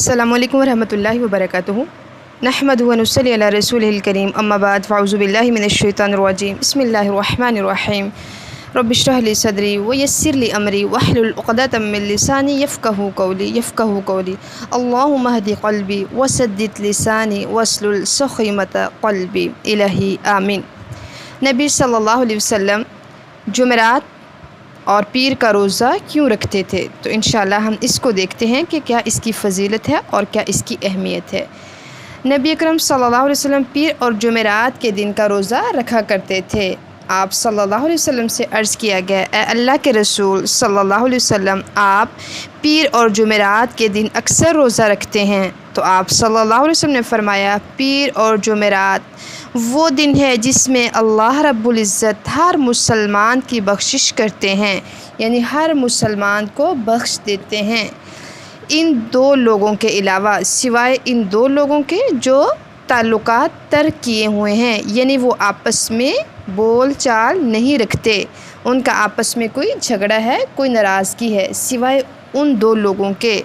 السلام علیکم ورحمۃ اللہ وبرکاتہ۔ نحمدہ و نصلی علی رسولہ الکریم، اما بعد فاعوذ باللہ من الشیطان الرجیم، بسم اللہ الرحمن الرحیم۔ رب اشرح لی صدری ویسر لی امری واحلل عقدۃ من لسانی یفقہوا قولی اللہم اہد قلبی وسدد لسانی واسلل سخیمۃ قلبی، الہی آمین۔ نبی صلی اللہ علیہ وسلم جمعرات اور پیر کا روزہ کیوں رکھتے تھے؟ تو انشاءاللہ ہم اس کو دیکھتے ہیں کہ کیا اس کی فضیلت ہے اور کیا اس کی اہمیت ہے۔ نبی اکرم صلی اللہ علیہ وسلم پیر اور جمعرات کے دن کا روزہ رکھا کرتے تھے۔ آپ صلی اللہ علیہ وسلم سے عرض کیا گیا، اے اللہ کے رسول صلی اللہ علیہ وسلم، آپ پیر اور جمعرات کے دن اکثر روزہ رکھتے ہیں۔ تو آپ صلی اللہ علیہ وسلم نے فرمایا، پیر اور جمعرات وہ دن ہے جس میں اللہ رب العزت ہر مسلمان کی بخشش کرتے ہیں، یعنی ہر مسلمان کو بخش دیتے ہیں، ان دو لوگوں کے علاوہ، سوائے ان دو لوگوں کے جو تعلقات ترک کیے ہوئے ہیں، یعنی وہ آپس میں بول چال نہیں رکھتے، ان کا آپس میں کوئی جھگڑا ہے، کوئی ناراضگی ہے، سوائے ان دو لوگوں کے،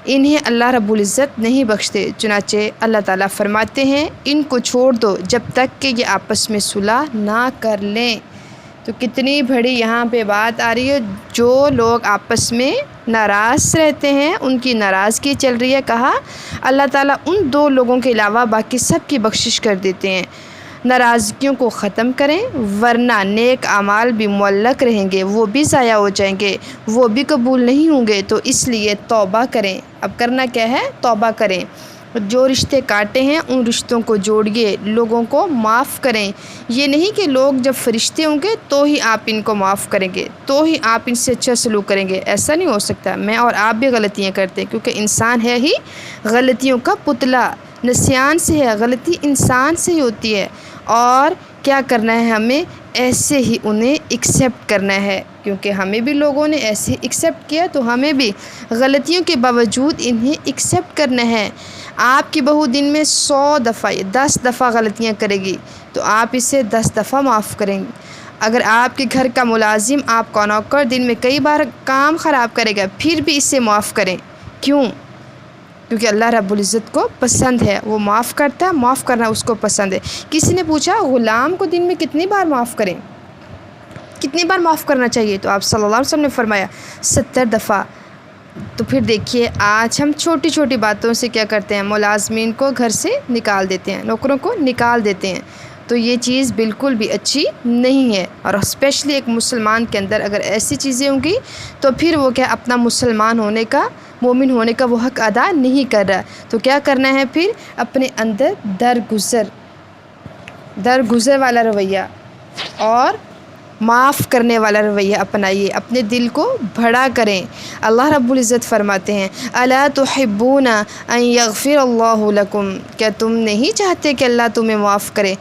انہیں اللہ رب العزت نہیں بخشتے۔ چنانچہ اللہ تعالیٰ فرماتے ہیں، ان کو چھوڑ دو جب تک کہ یہ آپس میں صلح نہ کر لیں۔ تو کتنی بڑی یہاں پہ بات آ رہی ہے، جو لوگ آپس میں ناراض رہتے ہیں ان کی ناراضگی چل رہی ہے، کہا اللہ تعالیٰ ان دو لوگوں کے علاوہ باقی سب کی بخشش کر دیتے ہیں۔ ناراضگیوں کو ختم کریں، ورنہ نیک اعمال بھی معلق رہیں گے، وہ بھی ضائع ہو جائیں گے، وہ بھی قبول نہیں ہوں گے۔ تو اس لیے توبہ کریں۔ اب کرنا کیا ہے؟ توبہ کریں۔ جو رشتے کاٹے ہیں ان رشتوں کو جوڑیے، لوگوں کو معاف کریں۔ یہ نہیں کہ لوگ جب فرشتے ہوں گے تو ہی آپ ان کو معاف کریں گے، تو ہی آپ ان سے اچھا سلوک کریں گے، ایسا نہیں ہو سکتا۔ میں اور آپ بھی غلطیاں کرتے ہیں، کیونکہ انسان ہے ہی غلطیوں کا پتلا، نسیان سے ہے، غلطی انسان سے ہی ہوتی ہے، اور کیا کرنا ہے ہمیں؟ ایسے ہی انہیں ایکسیپٹ کرنا ہے، کیونکہ ہمیں بھی لوگوں نے ایسے ایکسیپٹ کیا، تو ہمیں بھی غلطیوں کے باوجود انہیں ایکسیپٹ کرنا ہے۔ آپ کی بہو دن میں 100 دفعہ 10 دفعہ غلطیاں کرے گی تو آپ اسے 10 دفعہ معاف کریں گے۔ اگر آپ کے گھر کا ملازم، آپ کا نوکر دن میں کئی بار کام خراب کرے گا، پھر بھی اسے معاف کریں۔ کیوں؟ کیونکہ اللہ رب العزت کو پسند ہے، وہ معاف کرتا ہے، معاف کرنا اس کو پسند ہے۔ کسی نے پوچھا، غلام کو دن میں کتنی بار معاف کریں، کتنی بار معاف کرنا چاہیے؟ تو آپ صلی اللہ علیہ وسلم نے فرمایا 70 دفعہ۔ تو پھر دیکھیے، آج ہم چھوٹی چھوٹی باتوں سے کیا کرتے ہیں؟ ملازمین کو گھر سے نکال دیتے ہیں، نوکروں کو نکال دیتے ہیں۔ تو یہ چیز بالکل بھی اچھی نہیں ہے، اور اسپیشلی ایک مسلمان کے اندر اگر ایسی چیزیں ہوں گی تو پھر وہ کیا اپنا مسلمان ہونے کا، مومن ہونے کا وہ حق ادا نہیں کر رہا۔ تو کیا کرنا ہے پھر؟ اپنے اندر درگزر والا رویہ اور معاف کرنے والا رویہ اپنائیے، اپنے دل کو بڑا کریں۔ اللہ رب العزت فرماتے ہیں، الا تحبون ان یغفر اللہ لکم، کیا تم نہیں چاہتے کہ اللہ تمہیں معاف کرے؟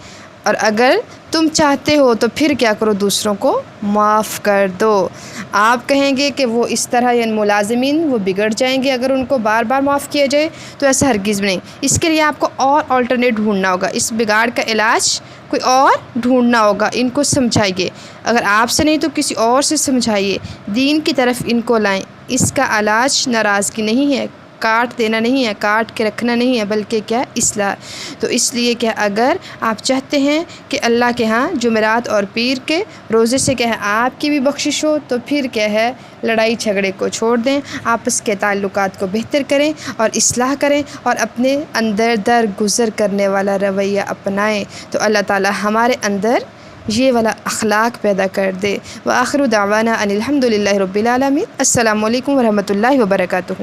اور اگر تم چاہتے ہو تو پھر کیا کرو؟ دوسروں کو معاف کر دو۔ آپ کہیں گے کہ وہ اس طرح، یعنی ملازمین وہ بگڑ جائیں گے اگر ان کو بار بار معاف کیا جائے، تو ایسا ہرگز بھی نہیں۔ اس کے لیے آپ کو اور آلٹرنیٹ ڈھونڈنا ہوگا، اس بگاڑ کا علاج کوئی اور ڈھونڈنا ہوگا۔ ان کو سمجھائیے، اگر آپ سے نہیں تو کسی اور سے سمجھائیے، دین کی طرف ان کو لائیں۔ اس کا علاج ناراضگی نہیں ہے، کاٹ دینا نہیں ہے، کاٹ کے رکھنا نہیں ہے، بلکہ کیا؟ اصلاح۔ تو اس لیے کہ اگر آپ چاہتے ہیں کہ اللہ کے ہاں جمعرات اور پیر کے روزے سے کیا ہے آپ کی بھی بخشش ہو، تو پھر کیا ہے؟ لڑائی جھگڑے کو چھوڑ دیں، آپس کے تعلقات کو بہتر کریں اور اصلاح کریں، اور اپنے اندر درگزر کرنے والا رویہ اپنائیں، تو اللہ تعالی ہمارے اندر یہ والا اخلاق پیدا کر دے۔ وآخر دعوانا ان الحمد للہ رب العالمین۔ السلام علیکم ورحمۃ اللہ وبرکاتہ۔